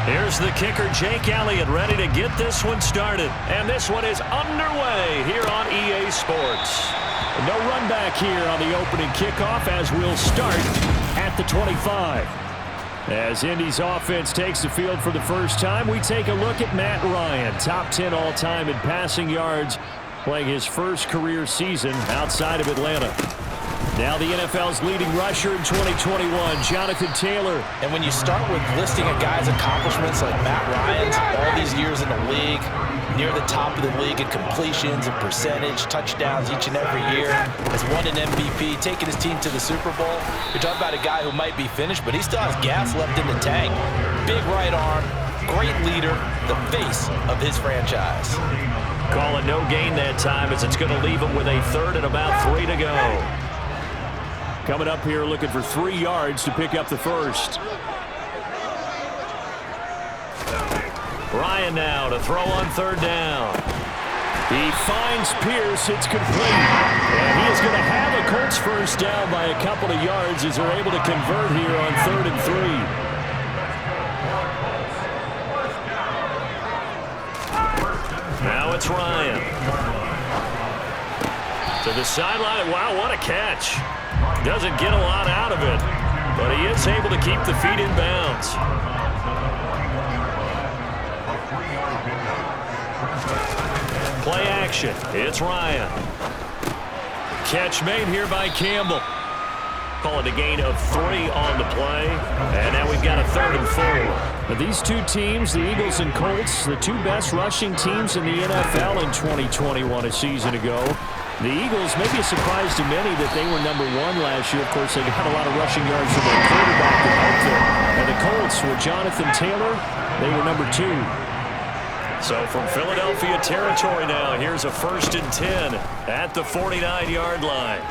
Here's the kicker, Jake Elliott, ready to get this one started. And this one is underway here on EA Sports. No run back here on the opening kickoff as we'll start at the 25. As Indy's offense takes the field for the first time, we take a look at Matt Ryan, top 10 all-time in passing yards, playing his first career season outside of Atlanta. Now the NFL's leading rusher in 2021, Jonathan Taylor. And when you start with listing a guy's accomplishments like Matt Ryan's, all these years in the league, near the top of the league in completions and percentage, touchdowns each and every year, has won an MVP, taken his team to the Super Bowl. You're talking about a guy who might be finished, but he still has gas left in the tank. Big right arm, great leader, the face of his franchise. Call it no gain that time as it's going to leave him with a third and about 3 to go. Coming up here looking for 3 yards to pick up the first. Ryan now to throw on third down. He finds Pierce. It's complete. And he is going to have a Colts first down by a couple of yards as they're able to convert here on 3rd and 3. Now it's Ryan. To the sideline. Wow, what a catch. Doesn't get a lot out of it, but he is able to keep the feet in bounds. Play action. It's Ryan. Catch made here by Campbell. Call it a gain of 3 on the play. And now we've got a 3rd and 4. Now these two teams, the Eagles and Colts, the two best rushing teams in the NFL in 2021 a season ago. The Eagles, maybe a surprise to many that they were number 1 last year. Of course, they got a lot of rushing yards from their quarterback to help them. And the Colts with Jonathan Taylor, they were number 2. So from Philadelphia territory now, here's a 1st and 10 at the 49-yard line.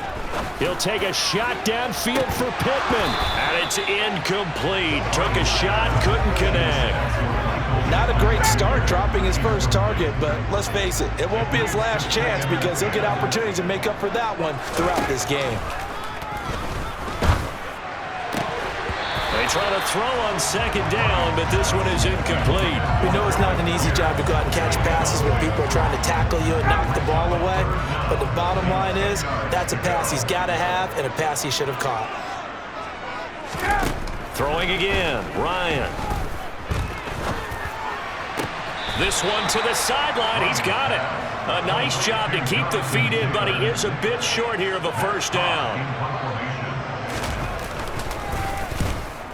He'll take a shot downfield for Pittman, and it's incomplete. Took a shot, couldn't connect. Not a great start dropping his first target, but let's face it, it won't be his last chance because he'll get opportunities to make up for that one throughout this game. They try to throw on 2nd down, but this one is incomplete. We know it's not an easy job to go out and catch passes when people are trying to tackle you and knock the ball away, but the bottom line is that's a pass he's got to have and a pass he should have caught. Throwing again, Ryan. This one to the sideline. He's got it. A nice job to keep the feet in, but he is a bit short here of a first down.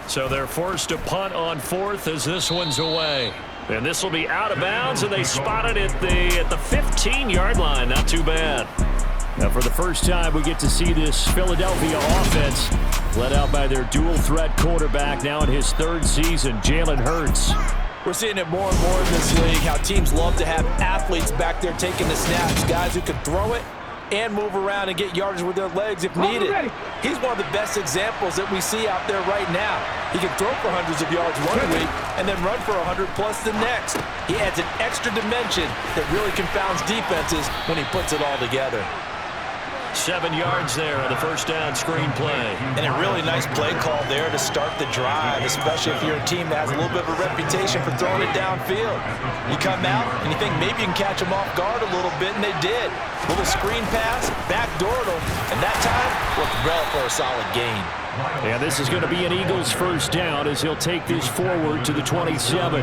So they're forced to punt on 4th as this one's away. And this will be out of bounds, and they spot it at the 15-yard line. Not too bad. Now for the first time, we get to see this Philadelphia offense led out by their dual-threat quarterback now in his 3rd season, Jalen Hurts. We're seeing it more and more in this league, how teams love to have athletes back there taking the snaps, guys who can throw it and move around and get yardage with their legs if needed. He's one of the best examples that we see out there right now. He can throw for hundreds of yards one week and then run for 100+ the next. He adds an extra dimension that really confounds defenses when he puts it all together. 7 yards there on the first down screen play. And a really nice play call there to start the drive, especially if you're a team that has a little bit of a reputation for throwing it downfield. You come out and you think maybe you can catch them off guard a little bit, and they did. Little screen pass, backdoored them, and that time looked well for a solid gain. And this is going to be an Eagles first down as he'll take this forward to the 27.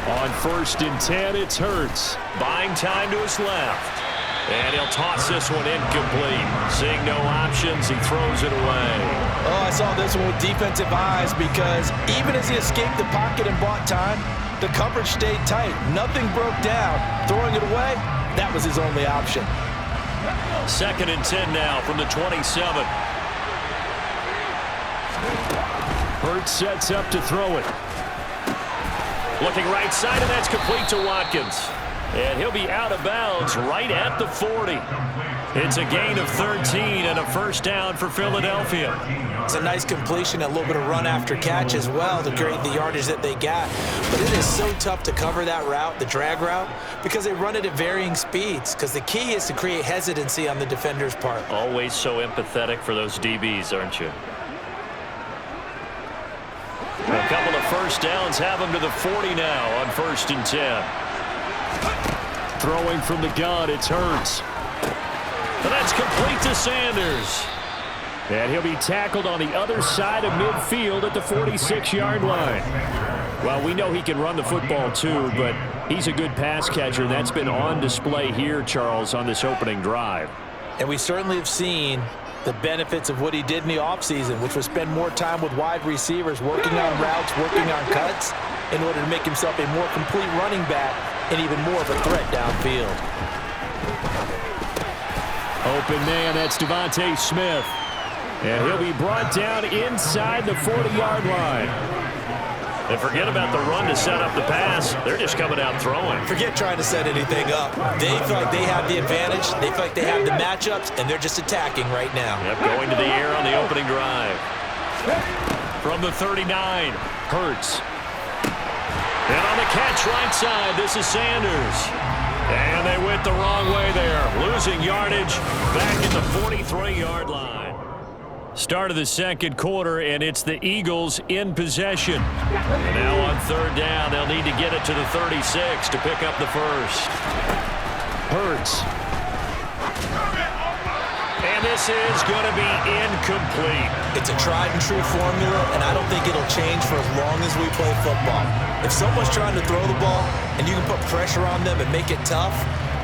On 1st and 10, it's Hurts. Buying time to his left. And he'll toss this one incomplete. Seeing no options, he throws it away. Oh, I saw this one with defensive eyes because even as he escaped the pocket and bought time, the coverage stayed tight. Nothing broke down. Throwing it away, that was his only option. 2nd and 10 now from the 27. Hurts sets up to throw it. Looking right side, and that's complete to Watkins. And he'll be out of bounds right at the 40. It's a gain of 13 and a first down for Philadelphia. It's a nice completion, a little bit of run after catch as well to create the yardage that they got. But it is so tough to cover that route, the drag route, because they run it at varying speeds. Because the key is to create hesitancy on the defender's part. Always so empathetic for those DBs, aren't you? A couple of first downs have them to the 40 now on 1st and 10. Throwing from the gun, it's Hurts. And that's complete to Sanders. And he'll be tackled on the other side of midfield at the 46-yard line. Well, we know he can run the football too, but he's a good pass catcher. That's been on display here, Charles, on this opening drive. And we certainly have seen the benefits of what he did in the offseason, which was spend more time with wide receivers, working on routes, working on cuts, in order to make himself a more complete running back and even more of a threat downfield. Open man, that's Devontae Smith. And he'll be brought down inside the 40-yard line. And forget about the run to set up the pass. They're just coming out throwing. Forget trying to set anything up. They feel like they have the advantage. They feel like they have the matchups, and they're just attacking right now. Yep, going to the air on the opening drive. From the 39, Hurts. And on the catch right side, this is Sanders. And they went the wrong way there. Losing yardage back at the 43-yard line. Start of the second quarter, and it's the Eagles in possession. And now on 3rd down, they'll need to get it to the 36 to pick up the first. Hurts. And this is going to be incomplete. It's a tried-and-true formula, and I don't think it'll change for as long as we play football. If someone's trying to throw the ball and you can put pressure on them and make it tough,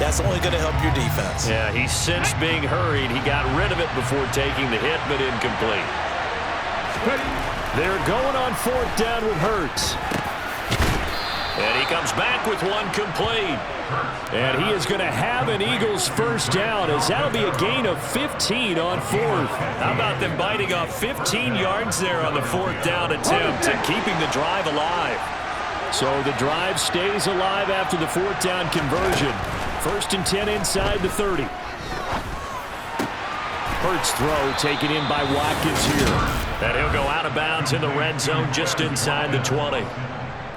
that's only going to help your defense. Yeah, he's since being hurried. He got rid of it before taking the hit, but incomplete. They're going on 4th down with Hurts. And he comes back with one complete. And he is going to have an Eagles first down, as that'll be a gain of 15 on 4th. How about them biting off 15 yards there on the 4th down attempt and keeping the drive alive? So the drive stays alive after the 4th down conversion. 1st and 10 inside the 30. Hurts throw taken in by Watkins here. And he'll go out of bounds in the red zone just inside the 20.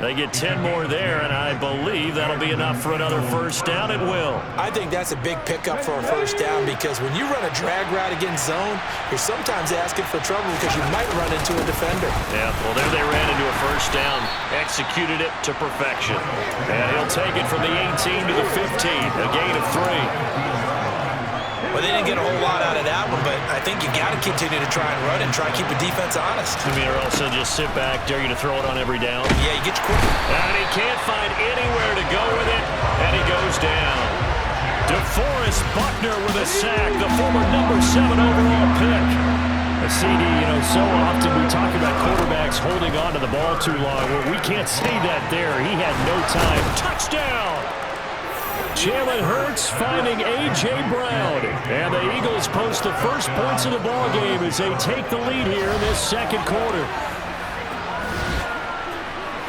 They get 10 more there, and I believe that'll be enough for another first down. It will. I think that's a big pickup for a first down, because when you run a drag route against zone, you're sometimes asking for trouble because you might run into a defender. Yeah, well, there they ran into a first down, executed it to perfection. And he'll take it from the 18 to the 15, a gain of 3. Well, they didn't get a whole lot out of that one, but I think you got to continue to try and run and try to keep the defense honest. I mean, or also just sit back, dare you to throw it on every down. Yeah, you get your quick. And he can't find anywhere to go with it, and he goes down. DeForest Buckner with a sack, the former number 7 overall pick. A CD, so often we talk about quarterbacks holding on to the ball too long. Well, we can't say that there. He had no time. Touchdown! Jalen Hurts finding A.J. Brown. And the Eagles post the first points of the ball game as they take the lead here in this second quarter.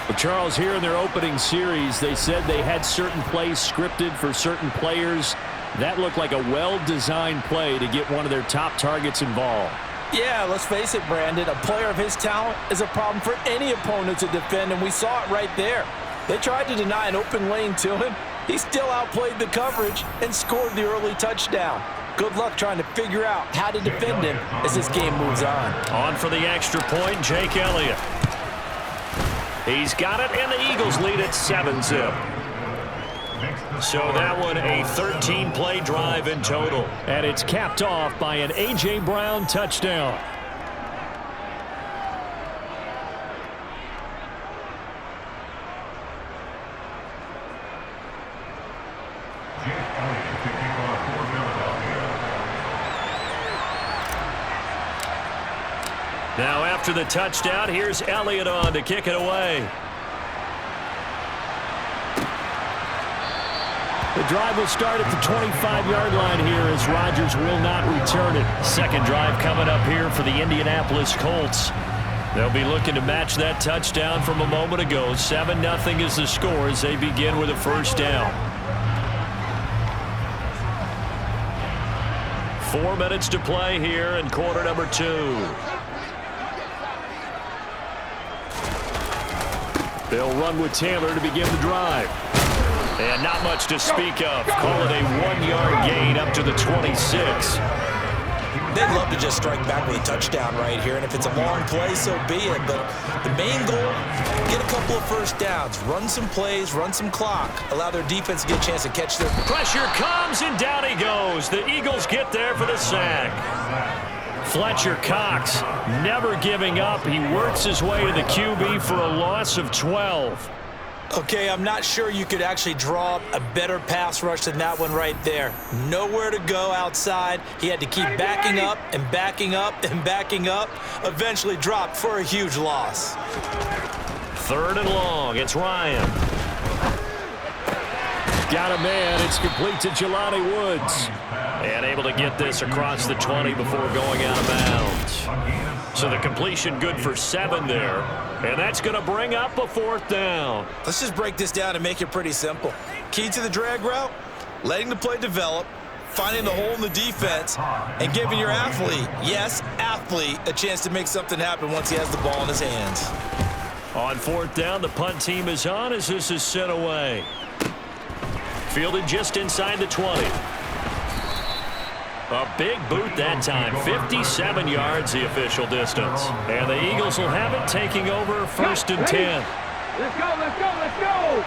Well, Charles, here in their opening series, they said they had certain plays scripted for certain players. That looked like a well-designed play to get one of their top targets involved. Yeah, let's face it, Brandon. A player of his talent is a problem for any opponent to defend, and we saw it right there. They tried to deny an open lane to him. He still outplayed the coverage and scored the early touchdown. Good luck trying to figure out how to defend him as this game moves on. On for the extra point, Jake Elliott. He's got it, and the Eagles lead at 7-zip. So that one a 13-play drive in total. And it's capped off by an A.J. Brown touchdown. Now after the touchdown, here's Elliott on to kick it away. The drive will start at the 25-yard line here as Rodgers will not return it. Second drive coming up here for the Indianapolis Colts. They'll be looking to match that touchdown from a moment ago. 7-0 is the score as they begin with a first down. 4 minutes to play here in quarter number 2. They'll run with Taylor to begin the drive. And not much to speak of. Call it a 1-yard gain up to the 26. They'd love to just strike back with a touchdown right here, and if it's a long play, so be it. But the main goal, get a couple of first downs, run some plays, run some clock, allow their defense to get a chance to catch their... Pressure comes, and down he goes. The Eagles get there for the sack. Fletcher Cox never giving up. He works his way to the QB for a loss of 12. Okay, I'm not sure you could actually draw up a better pass rush than that one right there. Nowhere to go outside. He had to keep backing up and backing up and backing up. Eventually dropped for a huge loss. 3rd and long. It's Ryan. Got a man. It's complete to Jelani Woods. And able to get this across the 20 before going out of bounds. So the completion good for 7 there. And that's going to bring up a 4th down. Let's just break this down and make it pretty simple. Key to the drag route, letting the play develop, finding the hole in the defense, and giving your athlete, yes, athlete, a chance to make something happen once he has the ball in his hands. On 4th down, the punt team is on as this is sent away. Fielded just inside the 20. A big boot that time. 57 yards the official distance. And the Eagles will have it taking over 1st and 10. Let's go, let's go, let's go!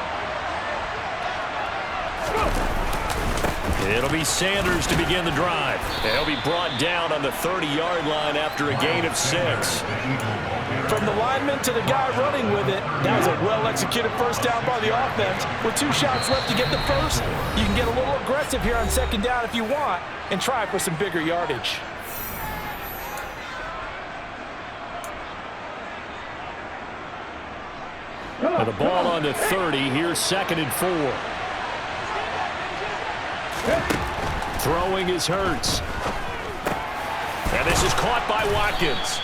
It'll be Sanders to begin the drive. He'll be brought down on the 30-yard line after a gain of 6. From the lineman to the guy running with it, that was a well-executed first down by the offense. With 2 shots left to get the first, you can get a little aggressive here on 2nd down if you want and try for some bigger yardage. The ball on the 30. Here's 2nd and 4. Throwing is Hurts. And this is caught by Watkins.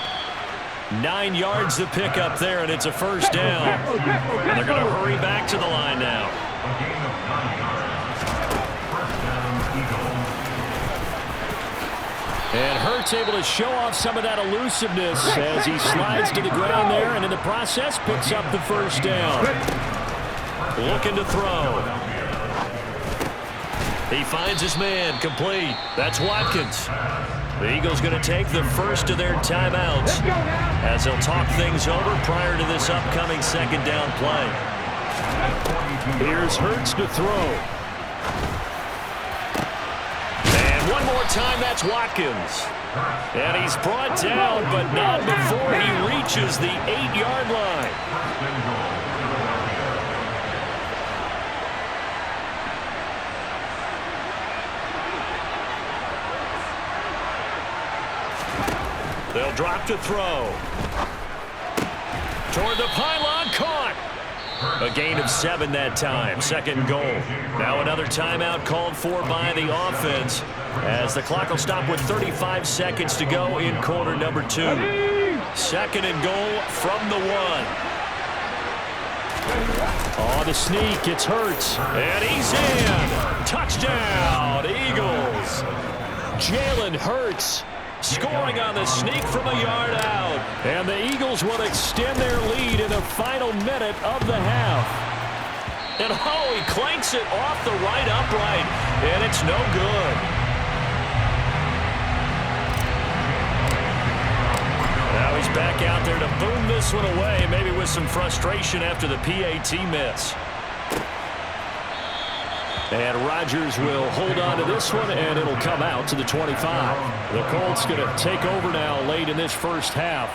9 yards to pick up there, and it's a 1st down. And they're going to hurry back to the line now. And Hurts able to show off some of that elusiveness as he slides to the ground there, and in the process picks up the 1st down. Looking to throw. He finds his man, complete. That's Watkins. The Eagles going to take the first of their timeouts as they'll talk things over prior to this upcoming 2nd down play. Here's Hurts to throw. And one more time, that's Watkins. And he's brought down, but not before he reaches the 8-yard line. They'll drop to throw. Toward the pylon, caught. A gain of 7 that time, 2nd goal. Now another timeout called for by the offense as the clock will stop with 35 seconds to go in quarter number 2. 2nd and goal from the 1. On the sneak, it's Hurts. And he's in. Touchdown, Eagles. Jalen Hurts scoring on the sneak from a yard out. And the Eagles will extend their lead in the final minute of the half. And oh, he clanks it off the right upright. And it's no good. Now he's back out there to boom this one away, maybe with some frustration after the PAT miss. And Rodgers will hold on to this one, and it'll come out to the 25. The Colts going to take over now late in this first half.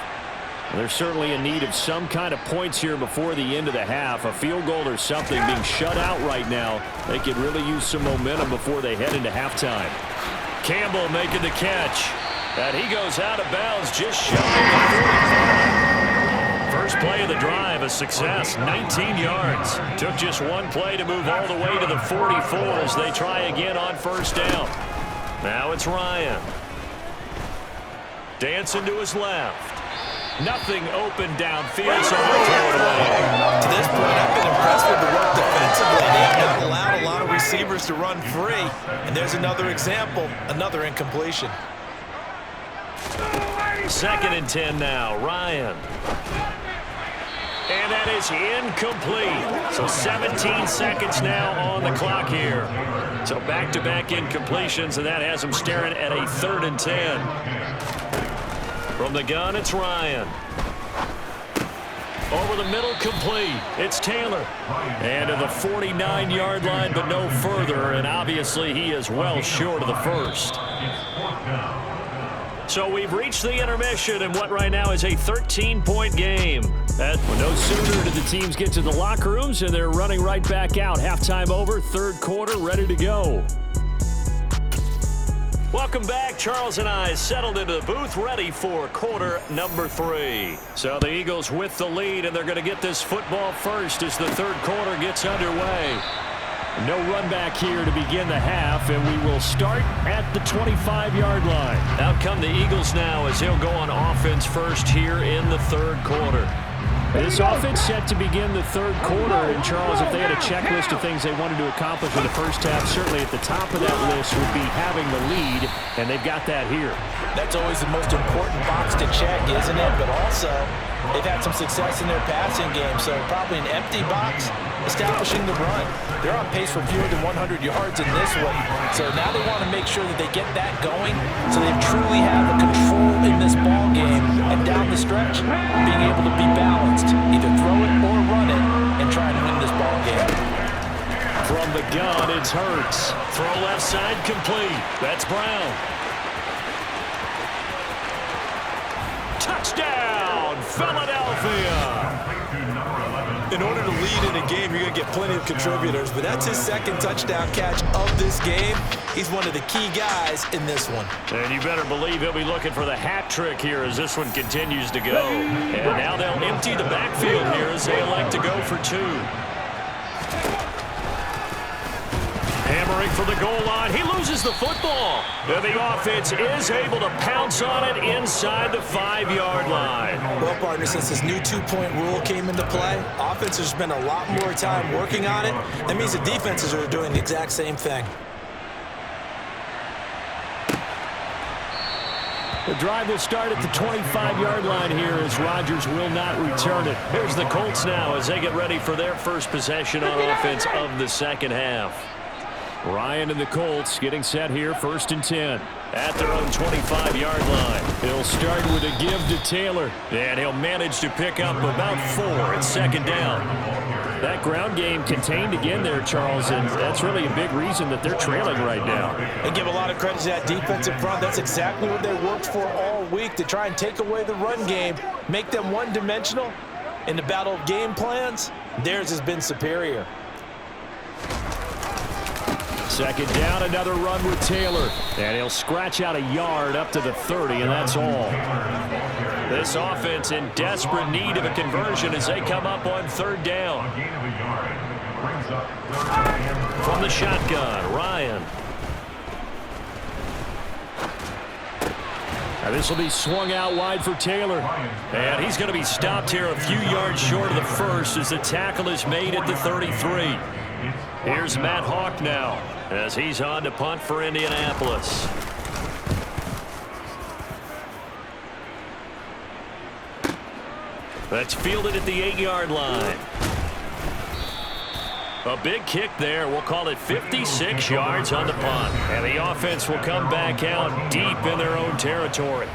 They're certainly in need of some kind of points here before the end of the half. A field goal or something being shut out right now. They could really use some momentum before they head into halftime. Campbell making the catch. And he goes out of bounds just shy of the 45. First play of the drive, a success, 19 yards. Took just one play to move all the way to the 44 as they try again on 1st down. Now it's Ryan. Dancing to his left. Nothing open downfield, so they'll throw it away. To this point, I've been impressed with the work defensively. They have not allowed a lot of receivers to run free. And there's another example, another incompletion. 2nd and 10 now, Ryan. And that is incomplete. So 17 seconds now on the clock here. So back-to-back incompletions, and that has them staring at a 3rd and 10. From the gun, it's Ryan. Over the middle, complete. It's Taylor. And to the 49-yard line, but no further. And obviously, he is well short of the first. So we've reached the intermission in what right now is a 13-point game. No sooner did the teams get to the locker rooms, and they're running right back out. Halftime over, 3rd quarter, ready to go. Welcome back. Charles and I settled into the booth, ready for quarter number 3. So the Eagles with the lead, and they're going to get this football first as the 3rd quarter gets underway. No run back here to begin the half, and we will start at the 25-yard line. Out come the Eagles now as they'll go on offense first here in the 3rd quarter. This offense set to begin the 3rd quarter, and Charles, if they had a checklist of things they wanted to accomplish in the first half, certainly at the top of that list would be having the lead, and they've got that here. That's always the most important box to check, isn't it? But also, they've had some success in their passing game, so probably an empty box, establishing the run. They're on pace for fewer than 100 yards in this one, so now they want to make sure that they get that going, so they truly have a control in this ball game, and down the stretch, being able to be balanced, either throw it or run it, and try to win this ball game. From the gun, it's Hurts. Throw left side, complete. That's Brown. Touchdown, Philadelphia! In order to lead in a game, you're going to get plenty of contributors, but that's his 2nd touchdown catch of this game. He's one of the key guys in this one. And you better believe he'll be looking for the hat trick here as this one continues to go. And now they'll empty the backfield here as they elect to go for 2. Hammering for the goal line. He loses the football. And the offense is able to pounce on it inside the 5-yard line. Well, partner, since this new 2-point rule came into play, offenses spend a lot more time working on it. That means the defenses are doing the exact same thing. The drive will start at the 25-yard line here as Rodgers will not return it. Here's the Colts now as they get ready for their first possession on offense of the 2nd half. Ryan and the Colts getting set here, 1st and 10. At their own 25-yard line. He'll start with a give to Taylor. And he'll manage to pick up about 4 at 2nd down. That ground game contained again there, Charles, and that's really a big reason that they're trailing right now. And give a lot of credit to that defensive front. That's exactly what they worked for all week, to try and take away the run game, make them one-dimensional. In the battle of game plans, theirs has been superior. 2nd down, another run with Taylor. And he'll scratch out a yard up to the 30, and that's all. This offense in desperate need of a conversion as they come up on 3rd down. From the shotgun, Ryan. Now this will be swung out wide for Taylor. And he's going to be stopped here a few yards short of the first as the tackle is made at the 33. Here's Matt Hawk now as he's on to punt for Indianapolis. That's fielded at the 8-yard line. A big kick there. We'll call it 56 yards on the punt. And the offense will come back out deep in their own territory.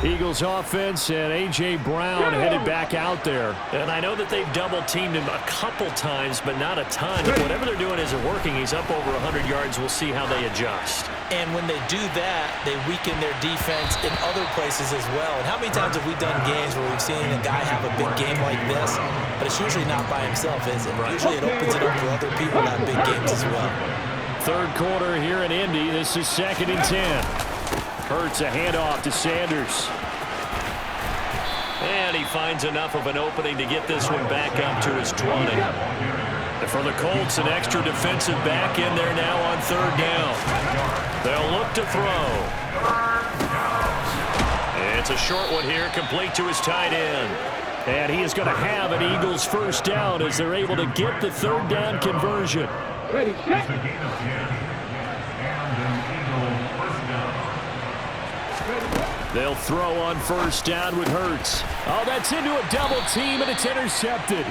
Eagles offense and A.J. Brown headed back out there. And I know that they've double-teamed him a couple times, but not a ton. If whatever they're doing isn't working, he's up over 100 yards. We'll see how they adjust. And when they do that, they weaken their defense in other places as well. And how many times have we done games where we've seen a guy have a big game like this, but it's usually not by himself, is it? Right. Usually it opens it up for other people to have big games as well. 3rd quarter here in Indy. This is 2nd and 10. Hurts a handoff to Sanders. And he finds enough of an opening to get this one back up to his 20. And for the Colts, an extra defensive back in there now on 3rd down. They'll look to throw. It's a short one here, complete to his tight end. And he is going to have an Eagles 1st down as they're able to get the 3rd down conversion. Ready, set. They'll throw on first down with Hurts. Oh, that's into a double team, and it's intercepted.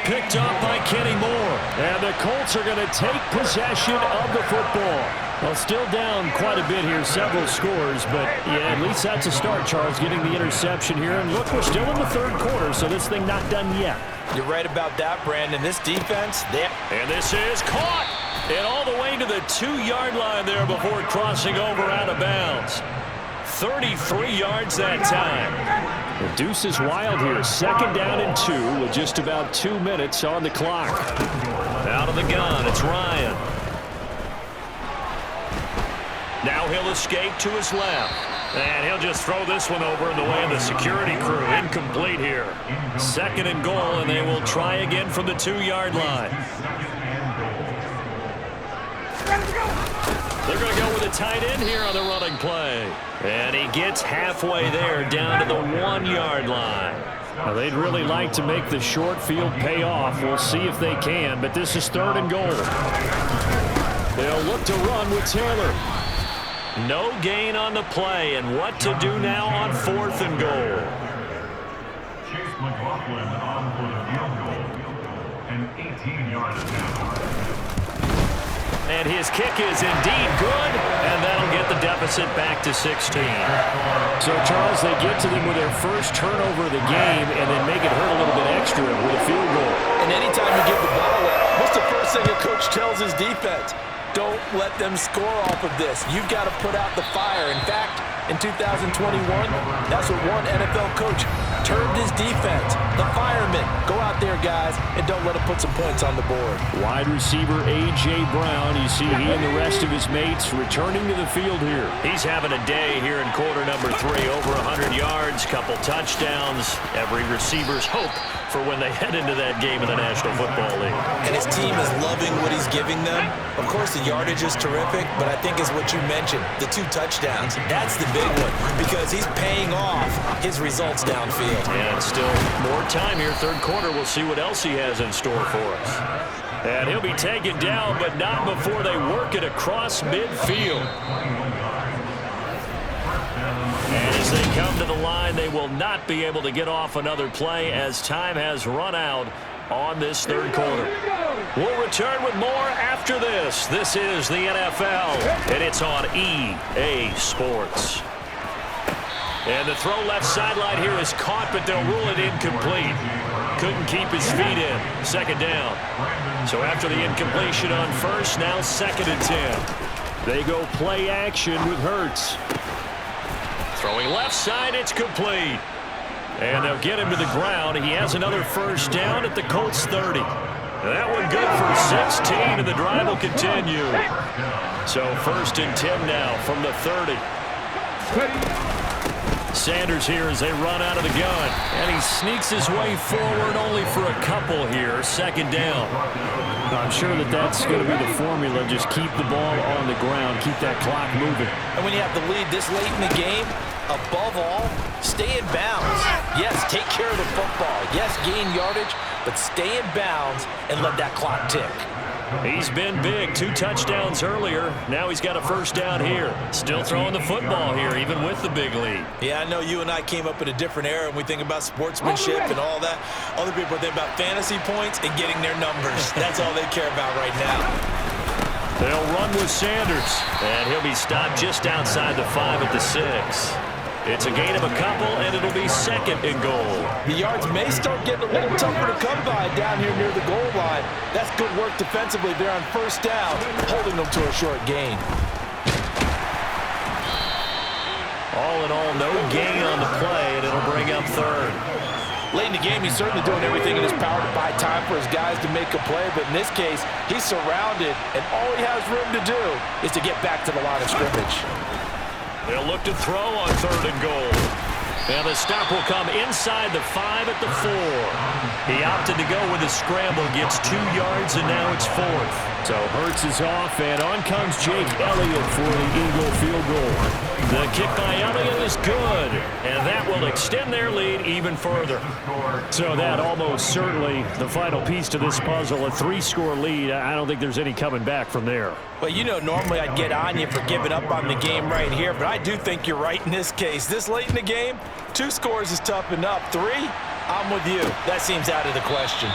Picked up by Kenny Moore. And the Colts are going to take possession of the football. Well, still down quite a bit here, several scores, but yeah, at least that's a start, Charles, getting the interception here. And look, we're still in the third quarter, so this thing not done yet. You're right about that, Brandon. This defense, and this is caught. And all the way to the 2-yard line there before crossing over out of bounds. 33 yards that time. The deuce is wild here. Second down and 2 with just about 2 minutes on the clock. Out of the gun, it's Ryan. Now he'll escape to his left. And he'll just throw this one over in the way of the security crew. Incomplete here. Second and goal, and they will try again from the 2-yard line. They're going to go with a tight end here on the running play. And he gets halfway there down to the 1-yard line. Now, they'd really like to make the short field pay off. We'll see if they can, but this is third and goal. They'll look to run with Taylor. No gain on the play, and what to do now on fourth and goal. Chase McLaughlin on for the field goal. An 18-yard attempt. And his kick is indeed good, and that'll get the deficit back to 16. So, Charles, they get to them with their first turnover of the game and then make it hurt a little bit extra with a field goal. And anytime you give the ball up, what's the first thing a coach tells his defense? Don't let them score off of this. You've got to put out the fire. In fact, in 2021, that's what one NFL coach termed his defense. The firemen. Go out there, guys, and don't let them put some points on the board. Wide receiver A.J. Brown. You see he and the rest of his mates returning to the field here. He's having a day here in quarter number 3. Over 100 yards, couple touchdowns. Every receiver's hope for when they head into that game in the National Football League. And his team is loving what he's giving them. Of course, the yardage is terrific, but I think is what you mentioned, the 2 touchdowns. That's the big one because he's paying off his results downfield. And still more time here, third quarter. We'll see what else he has in store for us. And he'll be taken down, but not before they work it across midfield. And as they come to the line, they will not be able to get off another play as time has run out on this third quarter. We'll return with more after this. This is the NFL, and it's on EA Sports. And the throw left sideline here is caught, but they'll rule it incomplete. Couldn't keep his feet in. Second down. So after the incompletion on first, now second and 10. They go play action with Hurts. Throwing left side, it's complete. And they'll get him to the ground. He has another first down at the Colts 30. That one good for 16, and the drive will continue. So first and 10 now from the 30. Sanders here as they run out of the gun. And he sneaks his way forward only for a couple here. Second down. I'm sure that that's going to be the formula. Just keep the ball on the ground. Keep that clock moving. And when you have the lead this late in the game, above all, stay in bounds. Yes, take care of the football. Yes, gain yardage, but stay in bounds and let that clock tick. He's been big. 2 touchdowns earlier. Now he's got a first down here. Still throwing the football here, even with the big lead. Yeah, I know you and I came up in a different era and we think about sportsmanship and all that. Other people think about fantasy points and getting their numbers. That's all they care about right now. They'll run with Sanders. And he'll be stopped just outside the 5 at the 6. It's a gain of a couple, and it'll be second and goal. The yards may start getting a little tougher to come by down here near the goal line. That's good work defensively there on first down, holding them to a short gain. All in all, no gain on the play, and it'll bring up third. Late in the game, he's certainly doing everything in his power to buy time for his guys to make a play, but in this case, he's surrounded, and all he has room to do is to get back to the line of scrimmage. They'll look to throw on third and goal. And the stop will come inside the 5 at the 4. He opted to go with a scramble, gets 2 yards, and now it's 4th. So Hurts is off, and on comes Jake Elliott for the Eagle field goal. The kick by Elliott is good, and that will extend their lead even further. So that almost certainly the final piece to this puzzle, a 3-score lead. I don't think there's any coming back from there. Well, you know, normally I'd get on you for giving up on the game right here, but I do think you're right in this case. This late in the game, 2 scores is tough enough. 3, I'm with you. That seems out of the question.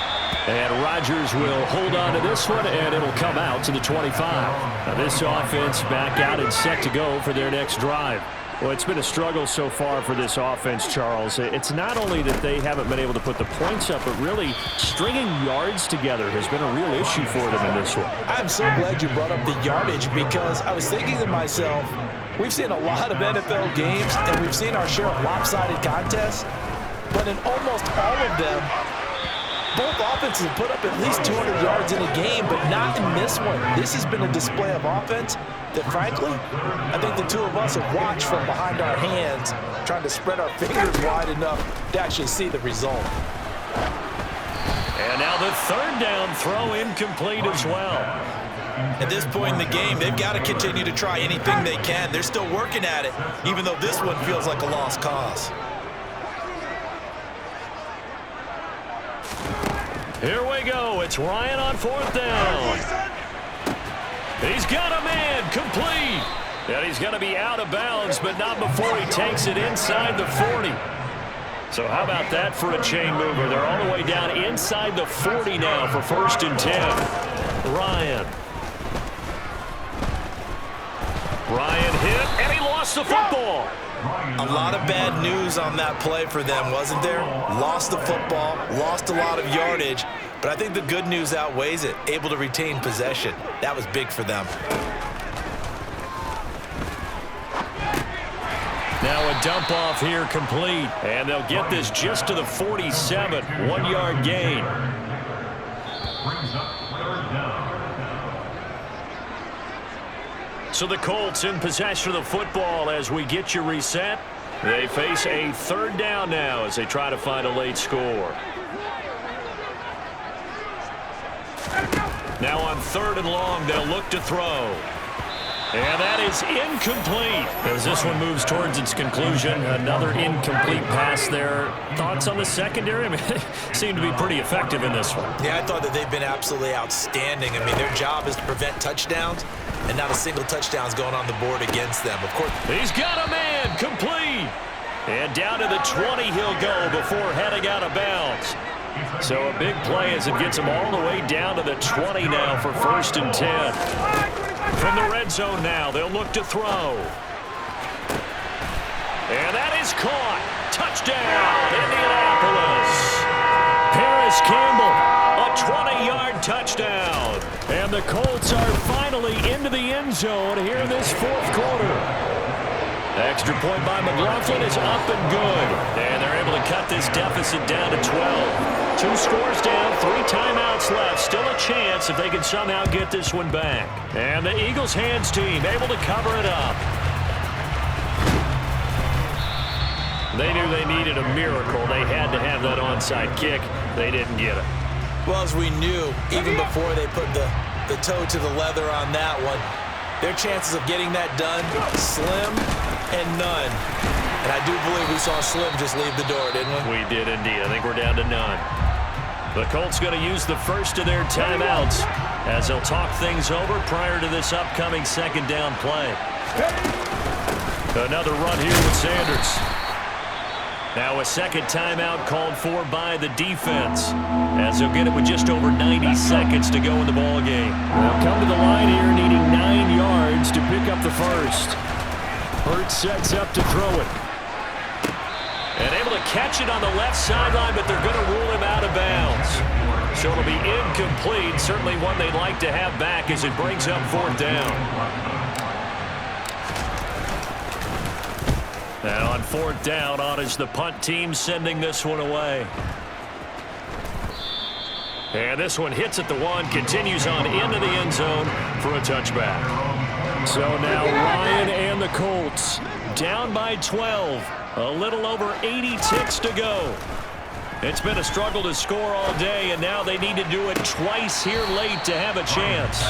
And Rodgers will hold on to this one, and it'll come out to the 25. Now this offense back out and set to go for their next drive. Well, it's been a struggle so far for this offense, Charles. It's not only that they haven't been able to put the points up, but really stringing yards together has been a real issue for them in this one. I'm so glad you brought up the yardage, because I was thinking to myself, we've seen a lot of NFL games, and we've seen our share of lopsided contests, but in almost all of them, both offenses put up at least 200 yards in a game, but not in this one. This has been a display of offense that, frankly, I think the two of us have watched from behind our hands, trying to spread our fingers wide enough to actually see the result. And now the 3rd down throw incomplete as well. At this point in the game, they've got to continue to try anything they can. They're still working at it, even though this one feels like a lost cause. Here we go. It's Ryan on 4th down. He's got a man complete. And he's going to be out of bounds, but not before he takes it inside the 40. So how about that for a chain mover? They're all the way down inside the 40 now for 1st and 10. Ryan hit, and he lost the football. A lot of bad news on that play for them, wasn't there? Lost the football, lost a lot of yardage, but I think the good news outweighs it. Able to retain possession. That was big for them. Now a dump off here complete, and they'll get this just to the 47, 1-yard gain. Brings up 3rd down. So the Colts in possession of the football as we get you reset. They face a 3rd down now as they try to find a late score. Now on 3rd and long, they'll look to throw. And that is incomplete as this one moves towards its conclusion. Another incomplete pass there. Thoughts on the secondary? I mean, they seem to be pretty effective in this one. Yeah, I thought that they've been absolutely outstanding. I mean, their job is to prevent touchdowns, and not a single touchdown's going on the board against them. Of course, he's got a man complete. And down to the 20 he'll go before heading out of bounds. So a big play as it gets him all the way down to the 20 now for 1st and 10. From the red zone now, they'll look to throw. And that is caught. Touchdown, Indianapolis. Paris Campbell, a 20-yard touchdown. And the Colts are finally into the end zone here in this 4th quarter. Extra point by McLaughlin is up and good. And they're able to cut this deficit down to 12. 2 scores down, 3 timeouts left. Still a chance if they can somehow get this one back. And the Eagles hands team able to cover it up. They knew they needed a miracle. They had to have that onside kick. They didn't get it. well, as we knew, even before they put the toe to the leather on that one, their chances of getting that done, slim and none. And I do believe we saw Slim just leave the door, didn't we? We did indeed. I think we're down to none. The Colts going to use the first of their timeouts as they'll talk things over prior to this upcoming second down play. Another run here with Sanders. Now a second timeout called for by the defense as they'll get it with just over 90 seconds to go in the ball game. They'll come to the line here needing 9 yards to pick up the first. Hurts sets up to throw it. And able to catch it on the left sideline, but they're going to rule him out of bounds. So it'll be incomplete. Certainly one they'd like to have back as it brings up fourth down. And on fourth down, on is the punt team sending this one away. And this one hits at the one, continues on into the end zone for a touchback. So now Ryan and the Colts down by 12. A little over 80 ticks to go. It's been a struggle to score all day, and now they need to do it twice here late to have a chance.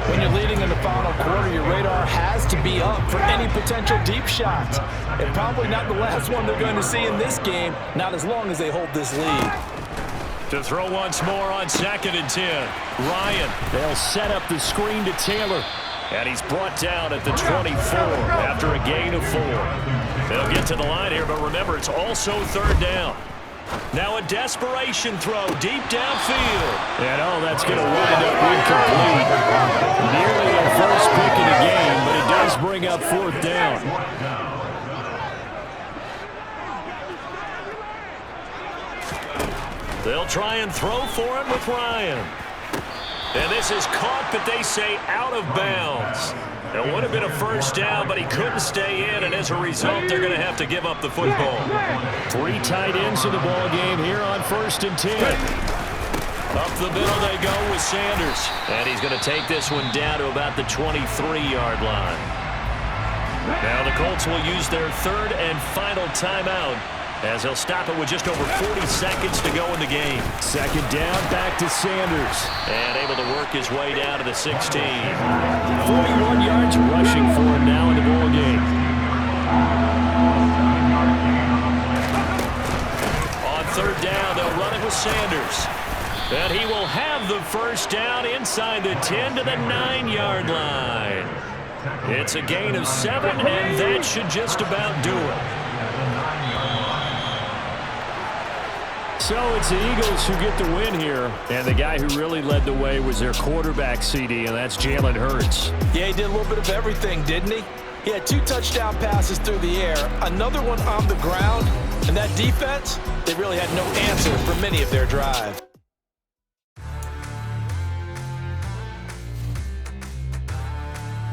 When you're leading in the final quarter, your radar has to be up for any potential deep shots. And probably not the last one they're going to see in this game, not as long as they hold this lead. To throw once more on 2nd and 10. Ryan, they'll set up the screen to Taylor. And he's brought down at the 24 after a gain of 4. They'll get to the line here, but remember, it's also 3rd down. Now a desperation throw deep downfield. And that's going to wind up incomplete. Nearly their first pick of the game, but it does bring up 4th down. They'll try and throw for him with Ryan. And this is caught, but they say out of bounds. It would have been a 1st down, but he couldn't stay in, and as a result, they're going to have to give up the football. 3 tight ends in the ball game here on 1st and 10. Up the middle they go with Sanders. And he's going to take this one down to about the 23-yard line. Now the Colts will use their 3rd and final timeout, as he'll stop it with just over 40 seconds to go in the game. 2nd down, back to Sanders. And able to work his way down to the 16. 41 yards rushing for him now in the ball game. On 3rd down, they'll run it with Sanders. And he will have the 1st down inside the 10 to the 9-yard line. It's a gain of 7, and that should just about do it. So it's the Eagles who get the win here. And the guy who really led the way was their quarterback, CD, and that's Jalen Hurts. Yeah, he did a little bit of everything, didn't he? He had 2 touchdown passes through the air, another one on the ground, and that defense, they really had no answer for many of their drives.